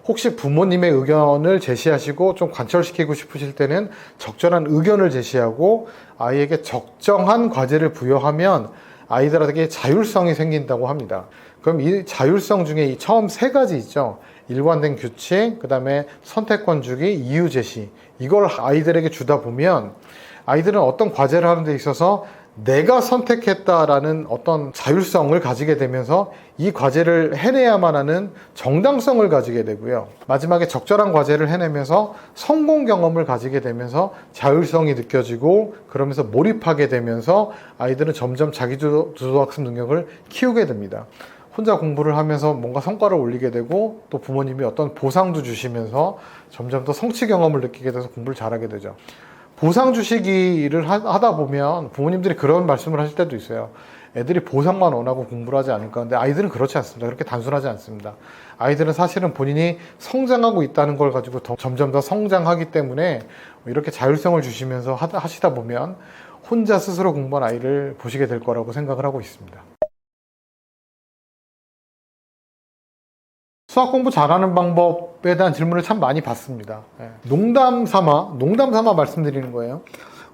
Speaker 1: 혹시 부모님의 의견을 제시하시고 좀 관철시키고 싶으실 때는 적절한 의견을 제시하고 아이에게 적정한 과제를 부여하면 아이들에게 자율성이 생긴다고 합니다. 그럼 이 자율성 중에 이 처음 세 가지 있죠. 일관된 규칙, 그 다음에 선택권 주기, 이유 제시. 이걸 아이들에게 주다 보면 아이들은 어떤 과제를 하는 데 있어서 내가 선택했다라는 어떤 자율성을 가지게 되면서 이 과제를 해내야만 하는 정당성을 가지게 되고요. 마지막에 적절한 과제를 해내면서 성공 경험을 가지게 되면서 자율성이 느껴지고, 그러면서 몰입하게 되면서 아이들은 점점 자기주도 학습 능력을 키우게 됩니다. 혼자 공부를 하면서 뭔가 성과를 올리게 되고, 또 부모님이 어떤 보상도 주시면서 점점 더 성취 경험을 느끼게 돼서 공부를 잘하게 되죠. 보상 주시기를 하다 보면 부모님들이 그런 말씀을 하실 때도 있어요. 애들이 보상만 원하고 공부를 하지 않을까. 근데 아이들은 그렇지 않습니다. 그렇게 단순하지 않습니다. 아이들은 사실은 본인이 성장하고 있다는 걸 가지고 점점 더 성장하기 때문에 이렇게 자율성을 주시면서 하시다 보면 혼자 스스로 공부한 아이를 보시게 될 거라고 생각을 하고 있습니다. 수학 공부 잘하는 방법에 대한 질문을 참 많이 받습니다. 농담 삼아 말씀드리는 거예요.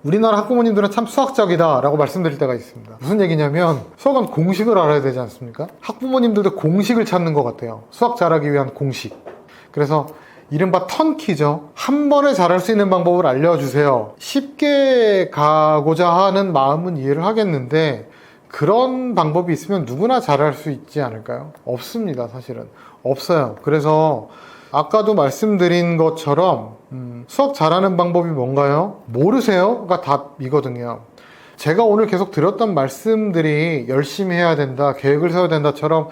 Speaker 1: 우리나라 학부모님들은 참 수학적이다 라고 말씀드릴 때가 있습니다. 무슨 얘기냐면, 수학은 공식을 알아야 되지 않습니까? 학부모님들도 공식을 찾는 것 같아요. 수학 잘하기 위한 공식. 그래서 이른바 턴키죠. 한 번에 잘할 수 있는 방법을 알려주세요. 쉽게 가고자 하는 마음은 이해를 하겠는데, 그런 방법이 있으면 누구나 잘할 수 있지 않을까요? 없습니다, 사실은. 없어요. 그래서 아까도 말씀드린 것처럼 수학 잘하는 방법이 뭔가요? 모르세요가 답이거든요. 제가 오늘 계속 드렸던 말씀들이 열심히 해야 된다, 계획을 세워야 된다처럼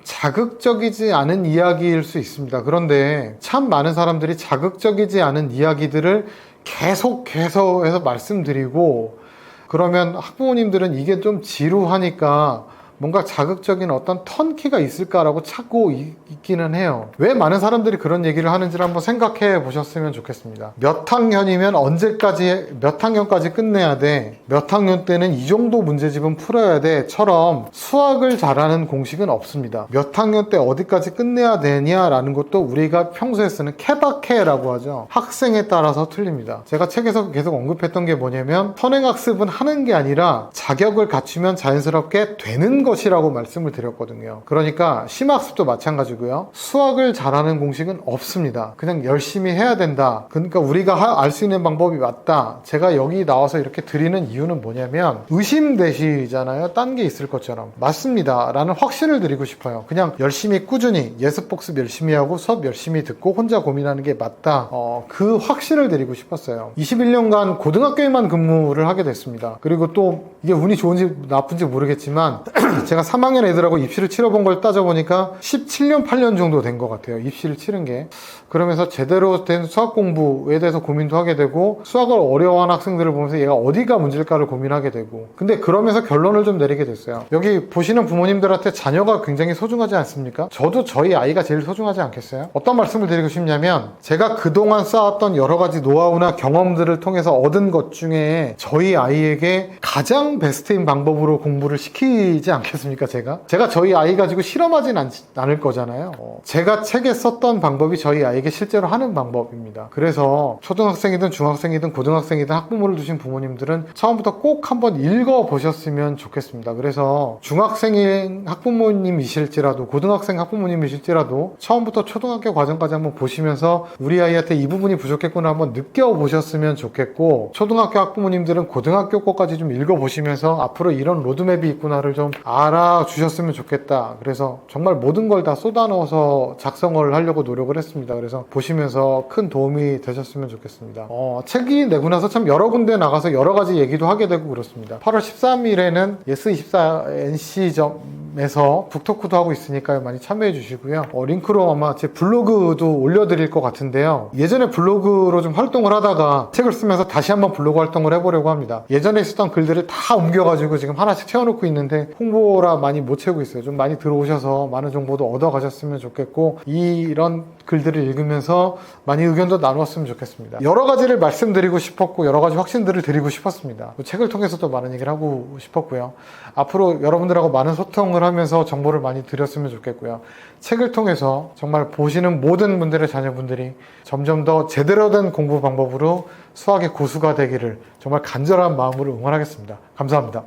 Speaker 1: 자극적이지 않은 이야기일 수 있습니다. 그런데 참 많은 사람들이 자극적이지 않은 이야기들을 계속해서 말씀드리고, 그러면 학부모님들은 이게 좀 지루하니까 뭔가 자극적인 어떤 턴키가 있을까라고 찾고 있기는 해요. 왜 많은 사람들이 그런 얘기를 하는지를 한번 생각해 보셨으면 좋겠습니다. 몇 학년이면 몇 학년까지 끝내야 돼, 몇 학년 때는 이 정도 문제집은 풀어야 돼 처럼 수학을 잘하는 공식은 없습니다. 몇 학년 때 어디까지 끝내야 되냐라는 것도 우리가 평소에 쓰는 케바케라고 하죠. 학생에 따라서 틀립니다. 제가 책에서 계속 언급했던 게 뭐냐면, 선행학습은 하는 게 아니라 자격을 갖추면 자연스럽게 되는 것이라고 말씀을 드렸거든요. 그러니까 심학습도 마찬가지고요. 수학을 잘하는 공식은 없습니다. 그냥 열심히 해야 된다. 그러니까 우리가 알 수 있는 방법이 맞다. 제가 여기 나와서 이렇게 드리는 이유는 뭐냐면, 의심되시잖아요. 딴 게 있을 것처럼. 맞습니다 라는 확신을 드리고 싶어요. 그냥 열심히 꾸준히 예습복습 열심히 하고 수업 열심히 듣고 혼자 고민하는 게 맞다. 그 확신을 드리고 싶었어요. 21년간 고등학교에만 근무를 하게 됐습니다. 그리고 또 이게 운이 좋은지 나쁜지 모르겠지만 제가 3학년 애들하고 입시를 치러본 걸 따져보니까 17년, 8년 정도 된 것 같아요. 입시를 치른 게. 그러면서 제대로 된 수학 공부에 대해서 고민도 하게 되고, 수학을 어려워하는 학생들을 보면서 얘가 어디가 문제일까를 고민하게 되고, 근데 그러면서 결론을 좀 내리게 됐어요. 여기 보시는 부모님들한테 자녀가 굉장히 소중하지 않습니까? 저도 저희 아이가 제일 소중하지 않겠어요? 어떤 말씀을 드리고 싶냐면, 제가 그동안 쌓았던 여러 가지 노하우나 경험들을 통해서 얻은 것 중에 저희 아이에게 가장 베스트인 방법으로 공부를 시키지 않겠어요? 않겠습니까? 제가 저희 아이 가지고 실험하진 않을 거잖아요. 제가 책에 썼던 방법이 저희 아이에게 실제로 하는 방법입니다. 그래서 초등학생이든 중학생이든 고등학생이든 학부모를 두신 부모님들은 처음부터 꼭 한번 읽어보셨으면 좋겠습니다. 그래서 중학생인 학부모님이실지라도 고등학생 학부모님이실지라도 처음부터 초등학교 과정까지 한번 보시면서 우리 아이한테 이 부분이 부족했구나 한번 느껴보셨으면 좋겠고, 초등학교 학부모님들은 고등학교 거까지 좀 읽어보시면서 앞으로 이런 로드맵이 있구나를 좀 알아주셨으면 좋겠다. 그래서 정말 모든 걸 다 쏟아넣어서 작성을 하려고 노력을 했습니다. 그래서 보시면서 큰 도움이 되셨으면 좋겠습니다. 책이 내고 나서 참 여러 군데 나가서 여러 가지 얘기도 하게 되고 그렇습니다. 8월 13일에는 예스24 NC점에서 북토크도 하고 있으니까요. 많이 참여해 주시고요. 링크로 아마 제 블로그도 올려드릴 것 같은데요. 예전에 블로그로 좀 활동을 하다가 책을 쓰면서 다시 한번 블로그 활동을 해보려고 합니다. 예전에 쓰던 글들을 다 옮겨가지고 지금 하나씩 채워놓고 있는데 홍보라 많이 못 채우고 있어요. 좀 많이 들어오셔서 많은 정보도 얻어가셨으면 좋겠고, 이런 글들을 읽으면서 많이 의견도 나누었으면 좋겠습니다. 여러 가지를 말씀드리고 싶었고 여러 가지 확신들을 드리고 싶었습니다. 책을 통해서도 많은 얘기를 하고 싶었고요. 앞으로 여러분들하고 많은 소통을 하면서 정보를 많이 드렸으면 좋겠고요. 책을 통해서 정말 보시는 모든 분들의 자녀분들이 점점 더 제대로 된 공부 방법으로 수학의 고수가 되기를 정말 간절한 마음으로 응원하겠습니다. 감사합니다.